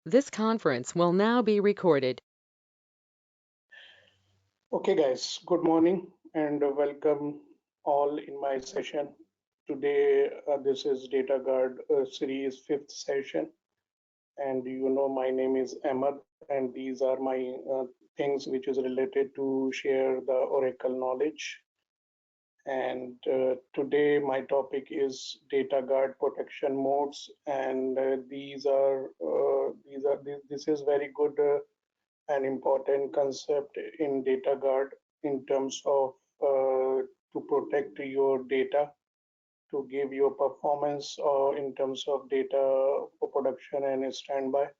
This conference will now be recorded. Okay, guys, good morning and welcome all in my session. Today, this is Data Guard series fifth session, and my name is Ahmad, and these are my things which is related to share the Oracle knowledge. And today, my topic is Data Guard protection modes, and this is very good. An important concept in data guard in terms of to protect your data, to give your performance or in terms of data for production and standby.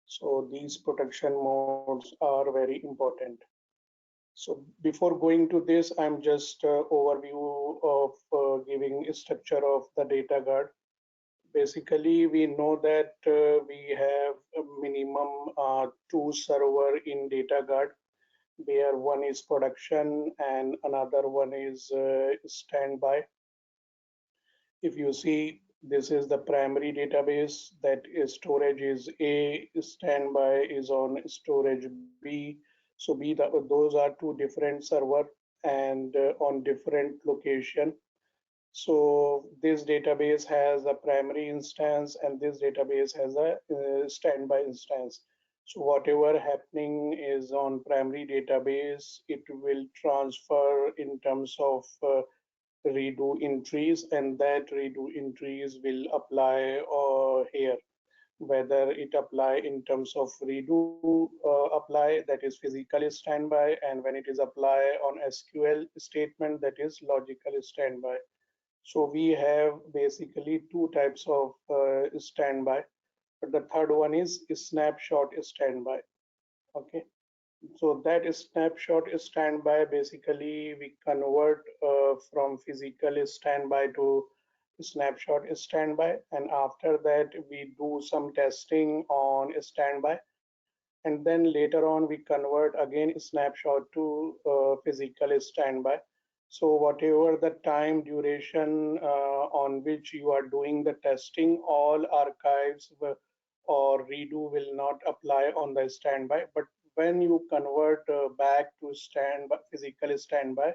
So these protection modes are very important. So before going to this, I'm just overview of giving structure of the data guard. Basically, we know that we have a minimum two server in data guard, where one is production and another one is standby. If you see, this is the primary database, that is storage is A, standby is on storage B. So those are two different server and on different location. So this database has a primary instance and this database has a standby instance. So whatever happening is on primary database, it will transfer in terms of redo entries, and that redo entries will apply here, whether it apply in terms of redo apply, that is physical standby, and when it is apply on SQL statement, that is logical standby. So we have basically two types of standby, but the third one is snapshot standby. Okay, so that is snapshot standby. Basically, we convert from physical standby to snapshot standby, and after that we do some testing on standby, and then later on we convert again snapshot to physical standby. So whatever the time duration on which you are doing the testing, all archives or redo will not apply on the standby. But when you convert back to standby, physical standby,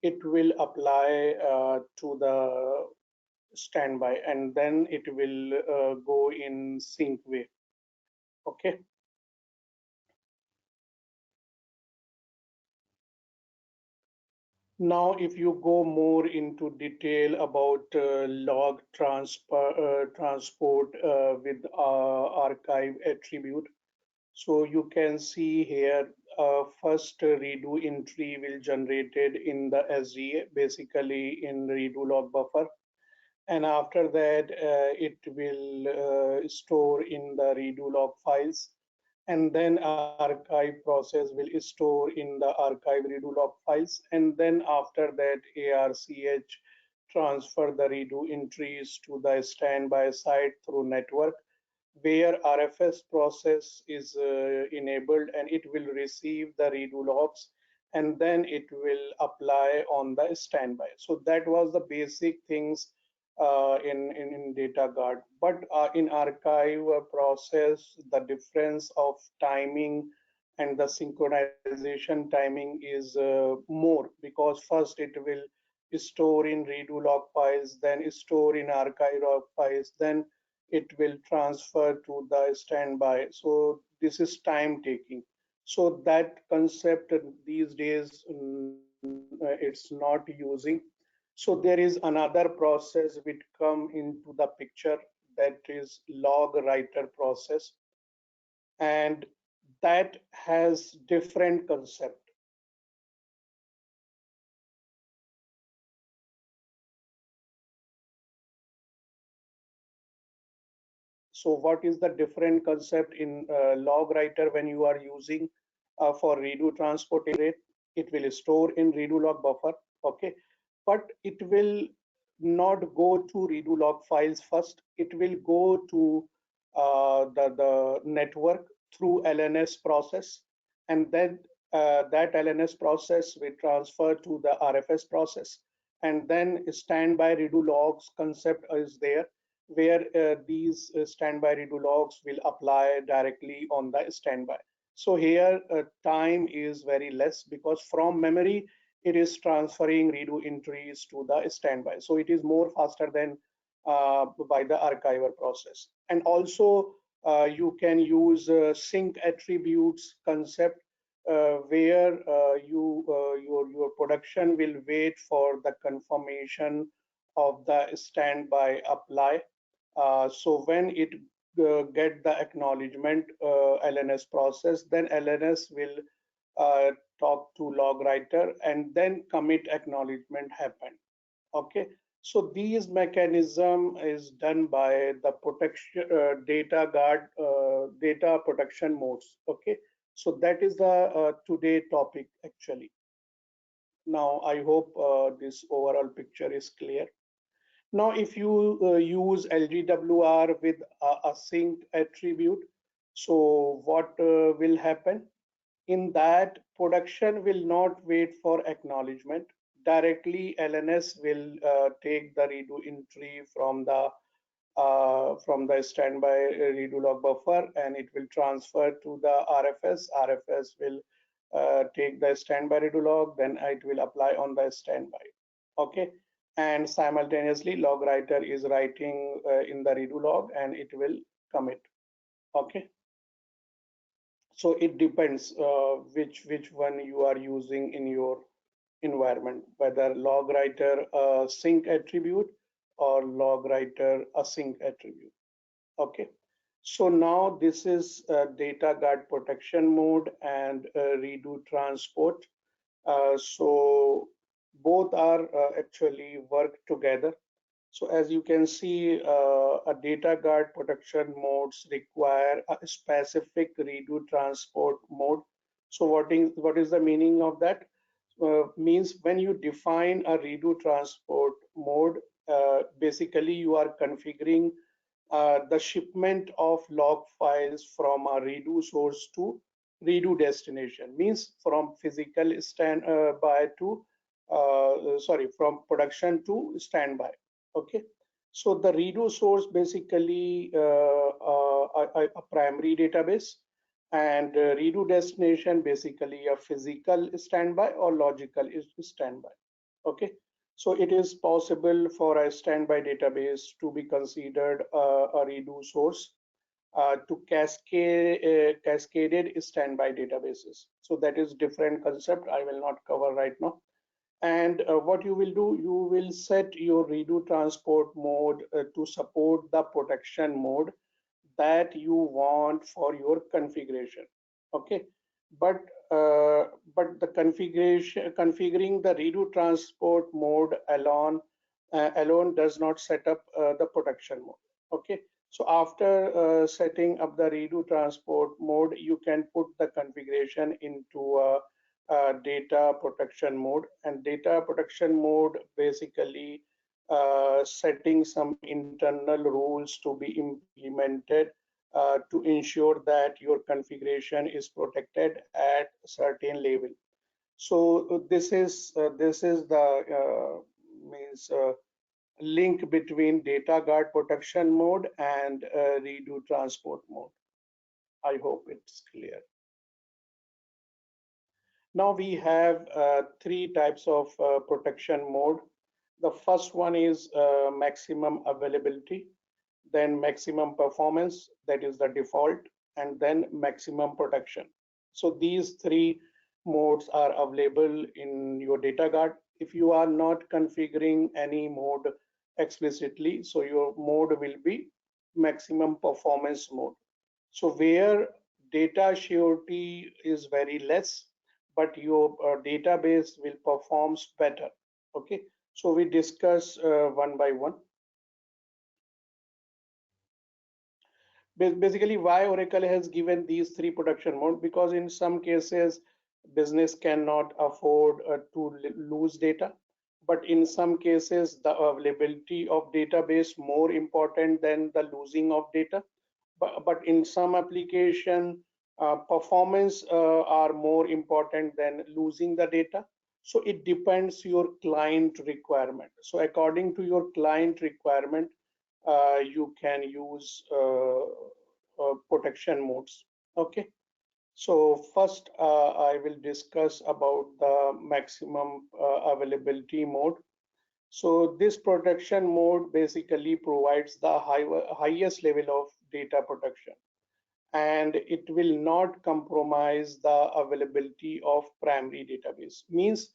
it will apply to the standby, and then it will go in sync way. Okay. Now, if you go more into detail about log transport with archive attribute, so you can see here first redo entry will generated in the SDA, basically in redo log buffer, and after that it will store in the redo log files, and then archive process will store in the archive redo log files, and then after that ARCH transfer the redo entries to the standby site through network, where RFS process is enabled, and it will receive the redo logs, and then it will apply on the standby. So that was the basic things in data guard. But in archive process, the difference of timing and the synchronization timing is more, because first it will store in redo log files, then store in archive log files, then it will transfer to the standby. So this is time taking. So that concept these days it's not using. So there is another process which come into the picture, that is log writer process, and that has different concept. So what is the different concept in log writer? When you are using for redo transport rate, it will store in redo log buffer. Okay, but it will not go to redo log files first. It will go to the network through LNS process, and then that LNS process will transfer to the RFS process, and then standby redo logs concept is there, where these standby redo logs will apply directly on the standby. So here time is very less because from memory it is transferring redo entries to the standby. So it is more faster than by the archiver process. And also you can use sync attributes concept where your production will wait for the confirmation of the standby apply. So when it get the acknowledgement LNS process, then LNS will uh, talk to log writer and then commit acknowledgement happen. Okay, so these mechanism is done by the protection data guard data protection modes. Okay, so that is the today topic actually. Now I hope this overall picture is clear. Now, if you use LGWR with a sync attribute, so what will happen? In that, production will not wait for acknowledgement. Directly, LNS will take the redo entry from the standby redo log buffer, and it will transfer to the RFS. RFS will take the standby redo log, then it will apply on the standby. Okay, and simultaneously log writer is writing in the redo log and it will commit. Okay, so it depends which one you are using in your environment, whether log writer sync attribute or log writer async attribute. Okay, so now this is data guard protection mode and redo transport. So both are actually work together. So as you can see, a data guard protection modes require a specific redo transport mode. So what is the meaning of that? Means when you define a redo transport mode, basically you are configuring the shipment of log files from a redo source to redo destination. Means from physical standby to sorry, from production to standby. Okay, so the redo source basically a primary database, and redo destination basically a physical standby or logical standby. Okay, so it is possible for a standby database to be considered a redo source to cascaded standby databases. So that is different concept. I will not cover right now. And what you will do, you will set your redo transport mode to support the protection mode that you want for your configuration. Okay, but uh, but the configuring the redo transport mode alone does not set up the protection mode. Okay, so after setting up the redo transport mode, you can put the configuration into data protection mode, and data protection mode basically setting some internal rules to be implemented to ensure that your configuration is protected at a certain level. So this is the means link between data guard protection mode and redo transport mode. I hope it's clear. Now we have three types of protection mode. The first one is maximum availability, then maximum performance, that is the default, and then maximum protection. So these three modes are available in your data guard. If you are not configuring any mode explicitly, so your mode will be maximum performance mode. So where data surety is very less, but your database will performs better. Okay, so we discuss one by one. Basically, why Oracle has given these three production mode, because in some cases business cannot afford to lose data, but in some cases the availability of database more important than the losing of data. But in some application performance are more important than losing the data. So it depends your client requirement. So according to your client requirement, you can use protection modes. Okay. So first, I will discuss about the maximum availability mode. So this protection mode basically provides the highest level of data protection, and it will not compromise the availability of primary database. Means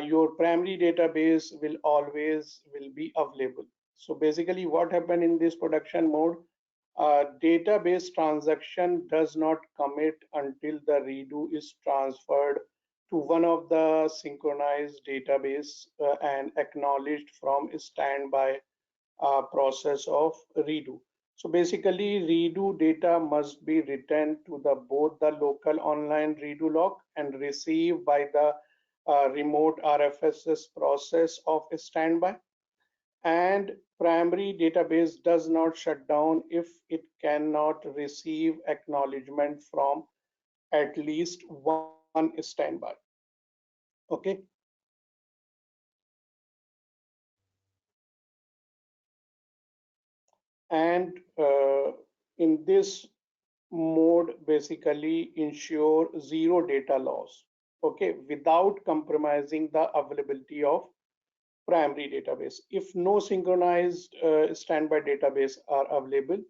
your primary database will be available. So basically what happened in this production mode, database transaction does not commit until the redo is transferred to one of the synchronized database and acknowledged from standby process of redo. So basically, redo data must be returned to the both the local online redo log and received by the remote RFSS process of standby. And primary database does not shut down if it cannot receive acknowledgement from at least one standby. Okay. And in this mode basically ensure zero data loss, okay, without compromising the availability of primary database. If no synchronized standby database are available,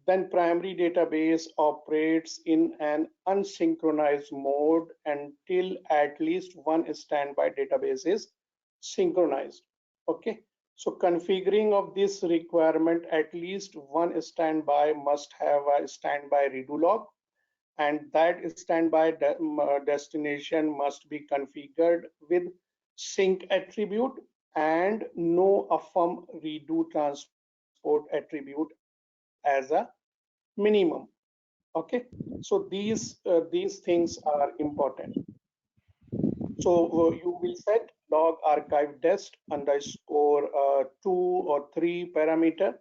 then primary database operates in an unsynchronized mode until at least one standby database is synchronized. Okay. So configuring of this requirement, at least one standby must have a standby redo log, and that standby destination must be configured with sync attribute and no affirm redo transport attribute as a minimum. Okay, so these things are important. So you will set log archive dest underscore 2 or 3 parameter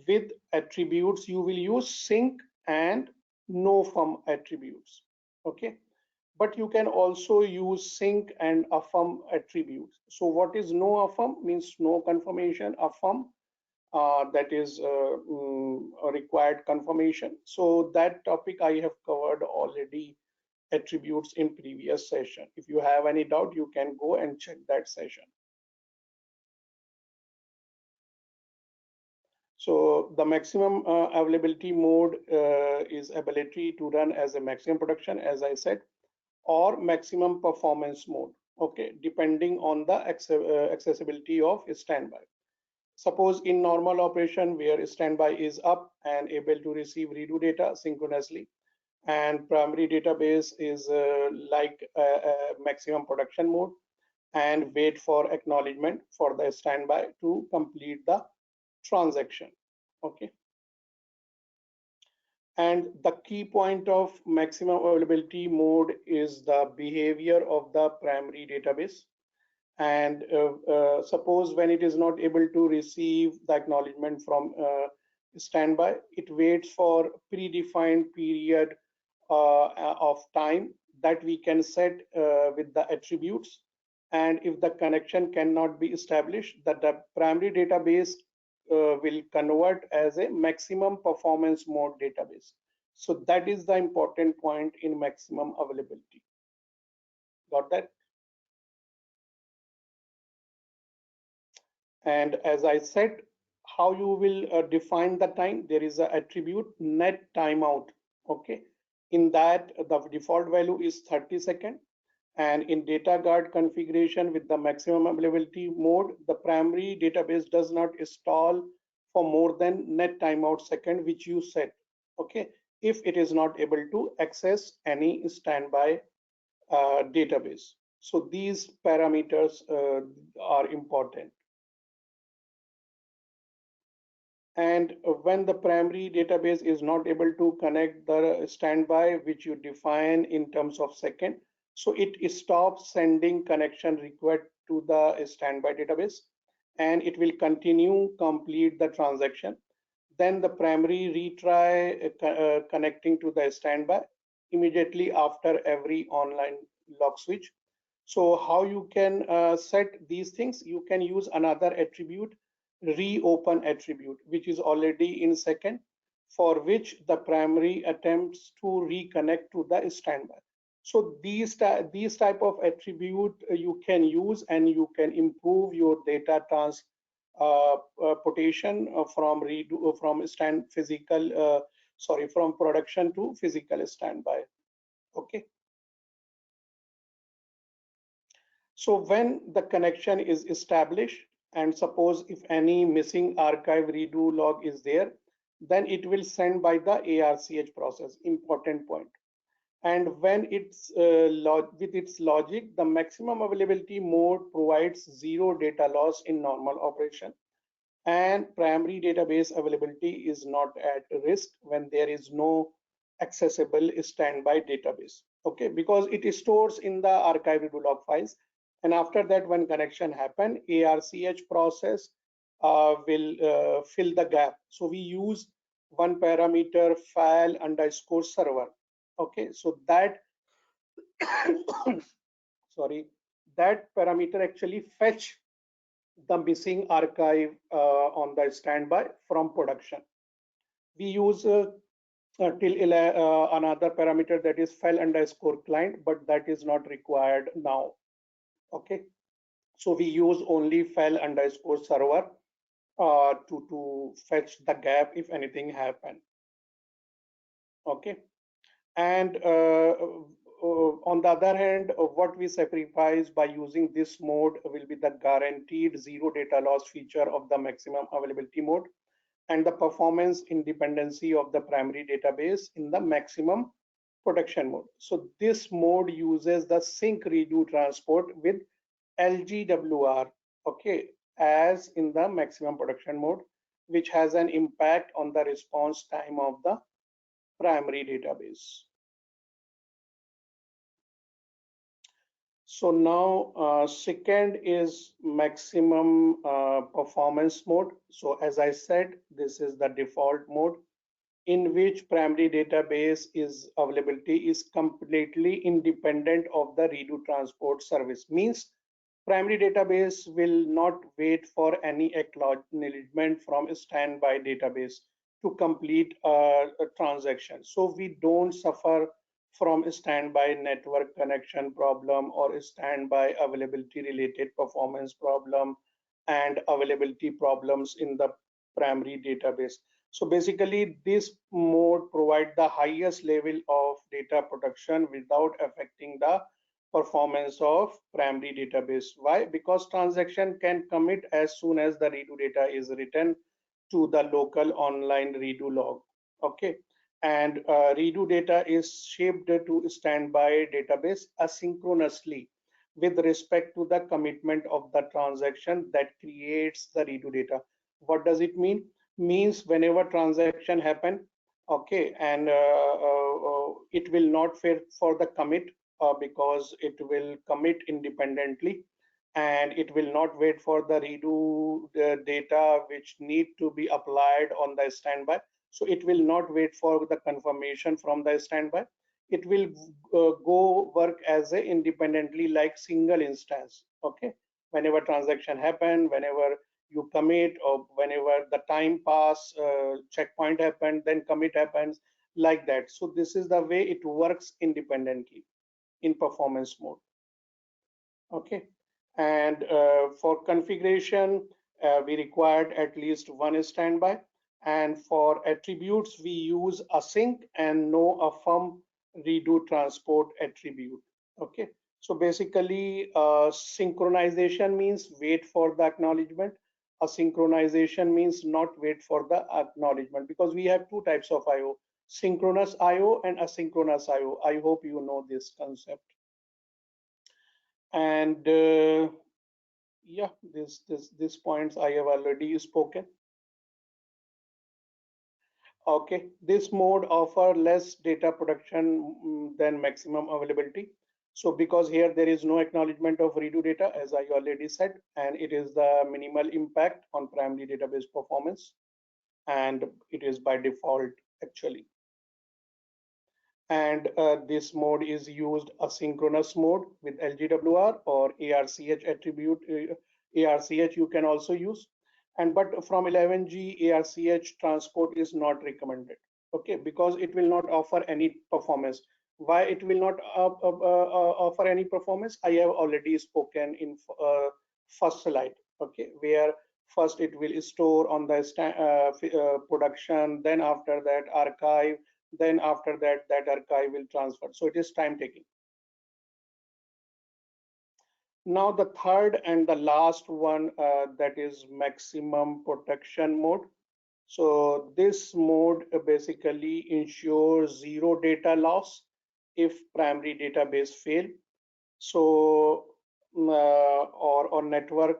with attributes. You will use sync and no from attributes. Okay, but you can also use sync and affirm attributes. So what is no affirm means no confirmation, affirm that is a required confirmation. So that topic I have covered already attributes in previous session. If you have any doubt, you can go and check that session. So the maximum availability mode is ability to run as a maximum production, as I said, or maximum performance mode, okay, depending on the accessibility of standby. Suppose in normal operation where standby is up and able to receive redo data synchronously, and primary database is like maximum production mode and wait for acknowledgement for the standby to complete the transaction. Okay. And the key point of maximum availability mode is the behavior of the primary database. And suppose when it is not able to receive the acknowledgement from standby, it waits for predefined period of time that we can set with the attributes. And if the connection cannot be established, that the primary database will convert as a maximum performance mode database. So that is the important point in maximum availability. Got that? And as I said, how you will define the time, there is an attribute net timeout. Okay, in that the default value is 30 seconds. And in data guard configuration with the maximum availability mode, the primary database does not stall for more than net timeout second, which you set. Okay, if it is not able to access any standby database. So these parameters are important. And when the primary database is not able to connect the standby, which you define in terms of second, so it stops sending connection request to the standby database, and it will continue complete the transaction. Then the primary retry connecting to the standby immediately after every online log switch. So how you can set these things? You can use another attribute reopen attribute, which is already in second, for which the primary attempts to reconnect to the standby. So these type of attribute you can use, and you can improve your data transportation from production to physical standby. Okay. So when the connection is established, and suppose if any missing archive redo log is there, then it will send by the ARCH process. Important point. And when it's with its logic, the maximum availability mode provides zero data loss in normal operation, and primary database availability is not at risk when there is no accessible standby database. Okay, because it stores in the archive redo log files, and after that, when connection happen, ARCH process will fill the gap. So we use one parameter file underscore server. Okay, so that sorry, that parameter actually fetch the missing archive on the standby from production. We use another parameter, that is file underscore client, but that is not required now. Okay, so we use only file underscore server to fetch the gap if anything happen. Okay, and on the other hand, what we sacrifice by using this mode will be the guaranteed zero data loss feature of the maximum availability mode, and the performance independency of the primary database in the maximum production mode. So this mode uses the sync redo transport with LGWR, okay, as in the maximum production mode, which has an impact on the response time of the primary database. So now second is maximum performance mode. So as I said, this is the default mode in which primary database availability is completely independent of the redo transport service. Means primary database will not wait for any acknowledgement from a standby database to complete a transaction. So we don't suffer from a standby network connection problem or a standby availability related performance problem and availability problems in the primary database. So basically this mode provides the highest level of data protection without affecting the performance of primary database. Why? Because transaction can commit as soon as the redo data is written to the local online redo log. Okay, and redo data is shipped to standby database asynchronously with respect to the commitment of the transaction that creates the redo data. What does it mean? Means whenever transaction happen, okay, and it will not wait for the commit because it will commit independently, and it will not wait for the redo data which need to be applied on the standby. So it will not wait for the confirmation from the standby. It will go work as a independently like single instance. Okay, whenever transaction happen, whenever you commit, or whenever the time pass, checkpoint happen, then commit happens, like that. So this is the way it works independently in performance mode. Okay, and for configuration, we required at least one standby, and for attributes we use async and no affirm redo transport attribute. Okay, so basically synchronization means wait for the acknowledgement. Asynchronization means not wait for the acknowledgement, because we have two types of IO: synchronous IO and asynchronous IO. I hope you know this concept. And yeah, these points I have already spoken. Okay, this mode offer less data protection than maximum availability. So because here there is no acknowledgement of redo data, as I already said, and it is the minimal impact on primary database performance, and it is by default actually. And this mode is used asynchronous mode with LGWR or ARCH attribute. ARCH you can also use, And but from 11G, ARCH transport is not recommended. Okay, because it will not offer any performance. Why it will not offer any performance? I have already spoken in first slide. Okay, where first it will store on the production, then after that archive, then after that that archive will transfer. So it is time taking. Now the third and the last one, that is maximum protection mode. So this mode basically ensures zero data loss if primary database fail. So or network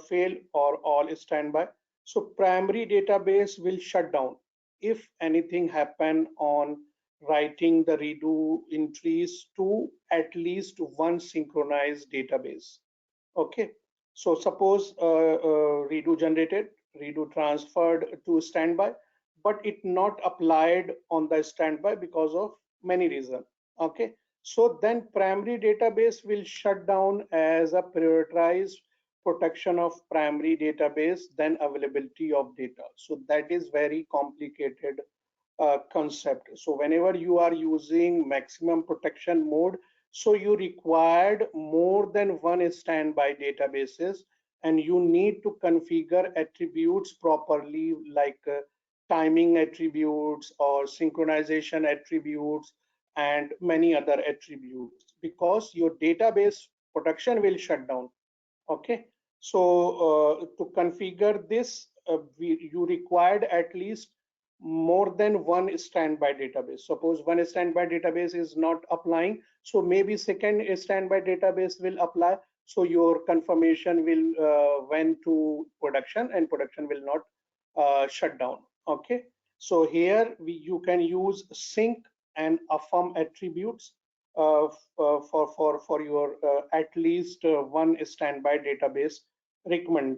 fail or all standby. So primary database will shut down if anything happen on writing the redo entries to at least one synchronized database. Okay, so suppose redo generated, redo transferred to standby, but it not applied on the standby because of many reasons. Okay, so then primary database will shut down as a prioritized protection of primary database than availability of data. So that is very complicated concept. So whenever you are using maximum protection mode, so you required more than one standby databases, and you need to configure attributes properly, like timing attributes or synchronization attributes and many other attributes, because your database protection will shut down. Okay, so to configure this, you required at least more than one standby database. Suppose one standby database is not applying, so maybe second standby database will apply, so your confirmation will went to production and production will not shut down. Okay, so here you can use sync and affirm attributes for your at least one standby database recommend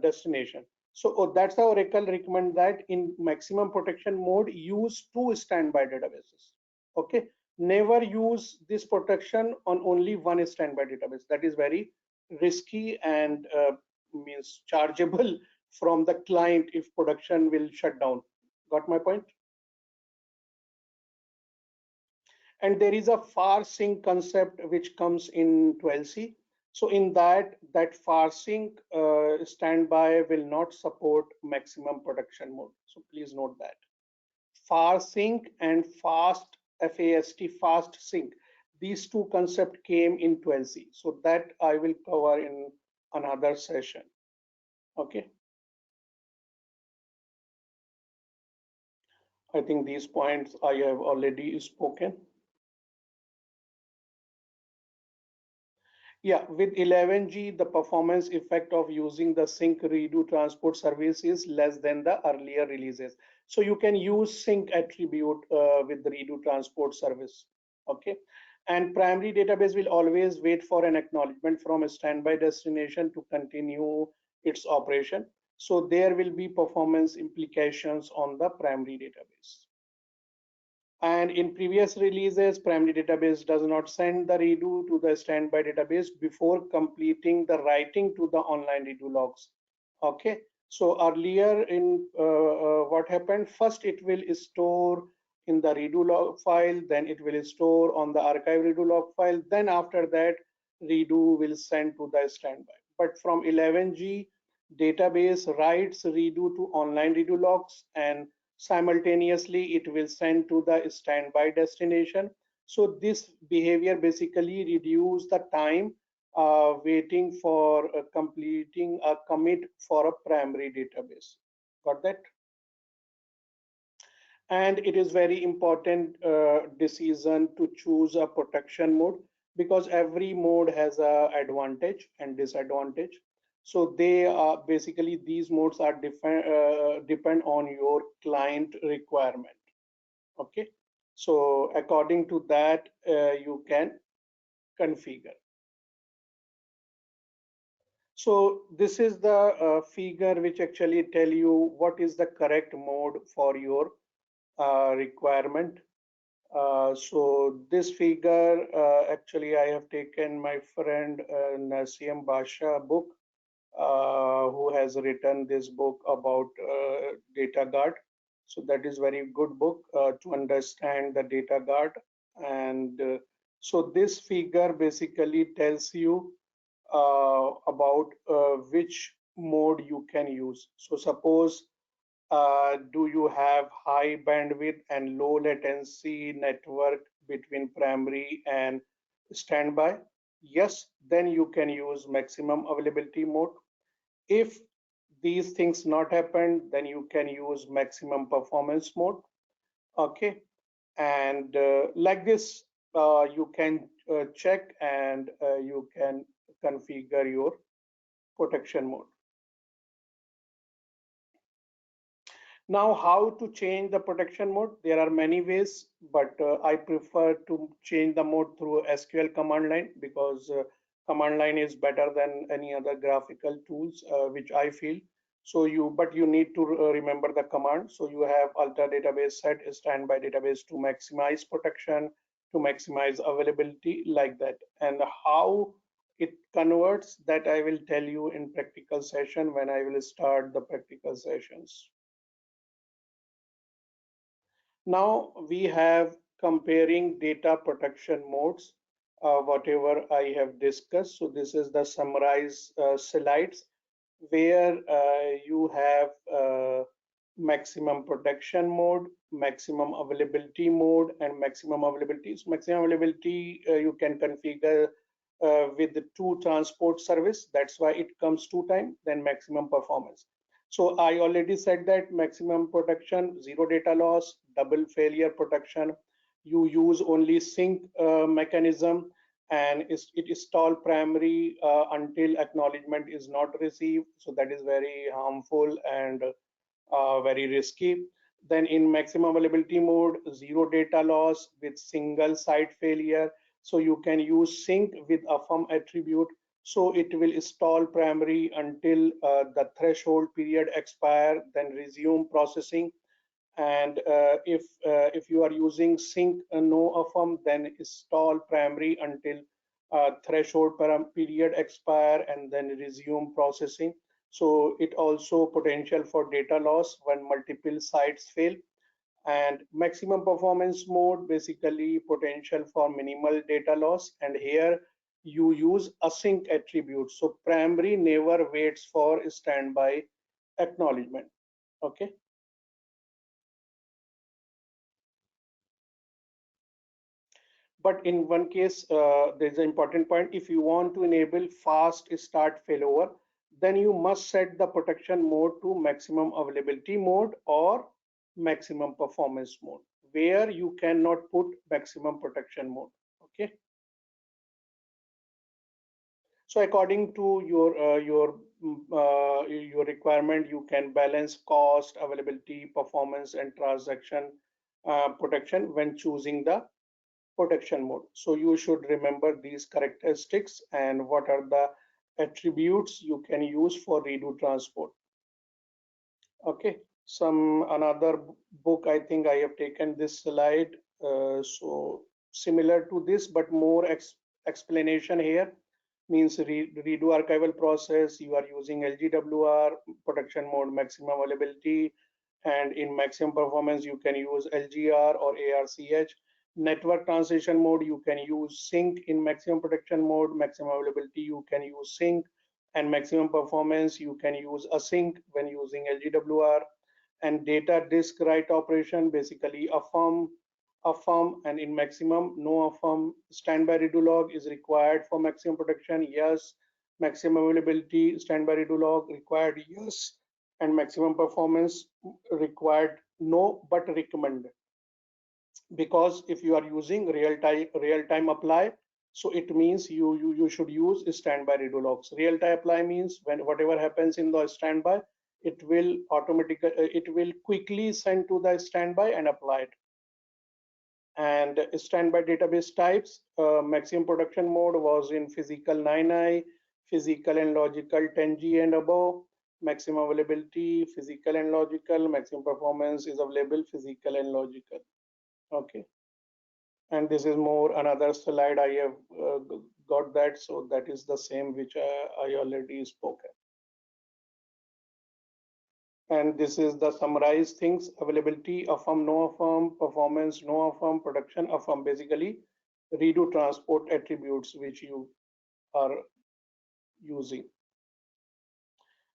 destination. So that's how Oracle recommend that in maximum protection mode, use two standby databases. Okay, never use this protection on only one standby database. That is very risky and means chargeable from the client if production will shut down. Got my point? And there is a far sync concept which comes in 12c. So in that far sync standby will not support maximum production mode. So please note that far sync and fast sync, these two concepts came in 12c. So that I will cover in another session. Okay, I think these points I have already spoken. Yeah, with 11G, the performance effect of using the sync redo transport service is less than the earlier releases. So you can use sync attribute with the redo transport service. Okay, and primary database will always wait for an acknowledgement from a standby destination to continue its operation. So there will be performance implications on the primary database. And in previous releases, primary database does not send the redo to the standby database before completing the writing to the online redo logs. Okay, so earlier in what happened, first it will store in the redo log file, then it will store on the archive redo log file, then after that redo will send to the standby. But from 11G, database writes redo to online redo logs, and simultaneously it will send to the standby destination. So this behavior basically reduce the time waiting for completing a commit for a primary database. Got that? And it is very important decision to choose a protection mode, because every mode has a advantage and disadvantage. So they are basically, these modes are depend on your client requirement. Okay, so according to that you can configure. So this is the figure which actually tell you what is the correct mode for your requirement. So this figure actually I have taken my friend Nasim Basha book. who has written this book about data guard. So that is very good book to understand the data guard. And so this figure basically tells you about which mode you can use. So suppose do you have high bandwidth and low latency network between primary and standby? Yes, then you can use maximum availability mode. If these things not happen, then you can use maximum performance mode. Okay, and like this, you can check and you can configure your protection mode. Now, how to change the protection mode? There are many ways, but I prefer to change the mode through SQL command line because command line is better than any other graphical tools, which I feel. So but you need to remember the command. So you have alter database set standby database to maximize protection, to maximize availability like that. And how it converts, that I will tell you in practical session when I will start the practical sessions. Now we have comparing data protection modes, whatever I have discussed. So this is the summarized slides where you have maximum protection mode, maximum availability mode, and maximum availability. So maximum availability you can configure with the two transport service. That's why it comes two times. Then maximum performance. So I already said that maximum protection, zero data loss, double failure protection. You use only sync mechanism and it install primary until acknowledgement is not received. So that is very harmful and very risky. Then in maximum availability mode, zero data loss with single site failure. So you can use sync with affirm attribute. So it will stall primary until the threshold period expire, then resume processing. And if you are using sync no affirm, then stall primary until threshold period expire and then resume processing. So it also potential for data loss when multiple sites fail. And maximum performance mode, basically potential for minimal data loss. And here you use async attributes. So primary never waits for standby acknowledgement. Okay. But in one case, there's an important point. If you want to enable fast start failover, then you must set the protection mode to maximum availability mode or maximum performance mode, where you cannot put maximum protection mode. Okay. So according to your requirement, you can balance cost, availability, performance, and transaction protection when choosing the protection mode. So you should remember these characteristics and what are the attributes you can use for redo transport. Okay, another book, I think I have taken this slide. So similar to this, but more explanation here means redo archival process. You are using LGWR protection mode, maximum availability, and in maximum performance you can use LGR or ARCH. Network transition mode, you can use sync in maximum protection mode. Maximum availability, you can use sync, and maximum performance you can use async when using LGWR. And data disk write operation, basically affirm, and in maximum no affirm. Standby redo log is required for maximum protection, yes. Maximum availability, standby redo log required, yes. And maximum performance required, no, but recommended. Because if you are using real time apply, so it means you should use standby redo logs. Real time apply means when whatever happens in the standby, it will automatically it will quickly send to the standby and apply it. And standby database types, maximum production mode was in physical 9i, physical and logical 10G and above. Maximum availability, physical and logical. Maximum performance is available, physical and logical. Okay. And this is more another slide I have got that. So that is the same which I already spoken. And this is the summarized things: availability, affirm, no affirm, performance, no affirm, production, affirm. Basically, redo transport attributes which you are using.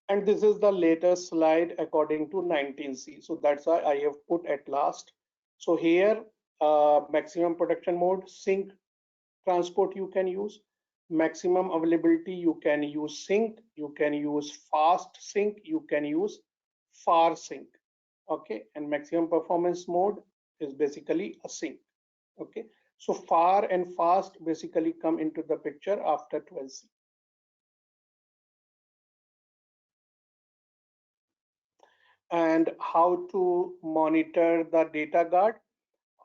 And this is the latest slide according to 19C. So that's why I have put at last. So here, maximum production mode, sync transport you can use. Maximum availability, you can use sync, you can use fast sync, you can use far sync. Okay, and maximum performance mode is basically a sync. Okay, so far and fast basically come into the picture after 12C. And how to monitor the data guard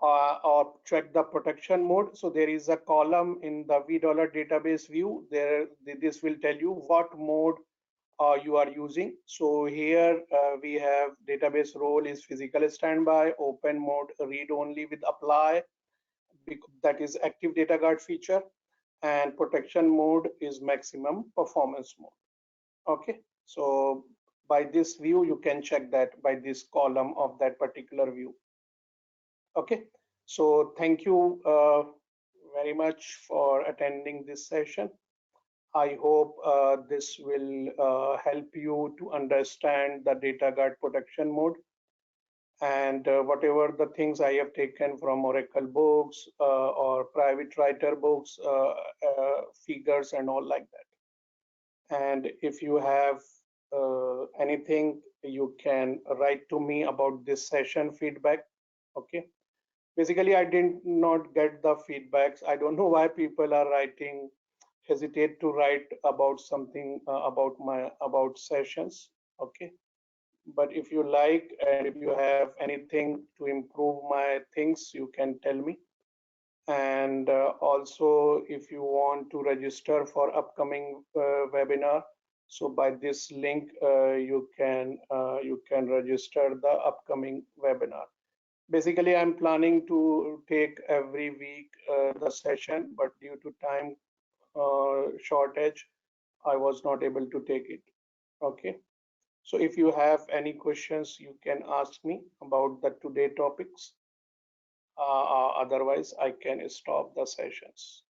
or check the protection mode. So there is a column in the VDollar database view. There, this will tell you what mode you are using. So here we have database role is physical standby, open mode read only with apply, that is active data guard feature, and protection mode is maximum performance mode. Okay, so by this view you can check that by this column of that particular view. Okay, so thank you very much for attending this session. I hope this will help you to understand the data guard protection mode, and whatever the things I have taken from Oracle books or private writer books, figures and all like that. And if you have anything, you can write to me about this session feedback. Okay, basically I did not get the feedbacks. I don't know why people are writing, hesitate to write about something about sessions. Okay, but if you like and if you have anything to improve my things, you can tell me. And also if you want to register for upcoming webinar, so by this link you can register the upcoming webinar. Basically I'm planning to take every week the session, but due to time shortage I was not able to take it. Okay, so if you have any questions, you can ask me about the today topics. Otherwise, I can stop the sessions.